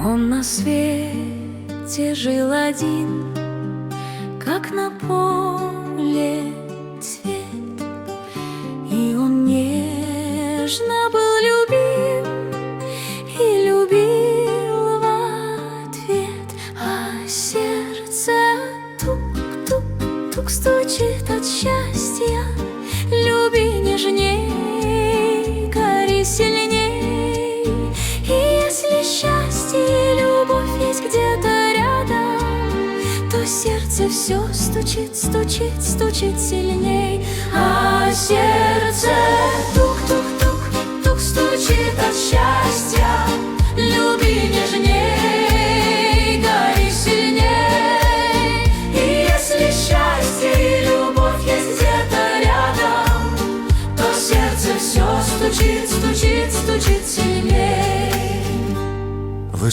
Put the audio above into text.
Он на свете жил один, как на поле цвет, и он нежно был любим и любил в ответ, а сердце тук-тук-тук стучит от счастья. Люби нежней, гори сильней, и если счастье и любовь есть где-то рядом, то сердце все стучит, стучит, стучит сильней, а сердце тук-тук-тук-тук стучит от счастья. Люби нежней, гори сильней, и если счастье и любовь есть где-то рядом, то сердце все стучит, стучит, стучит сильней. Вы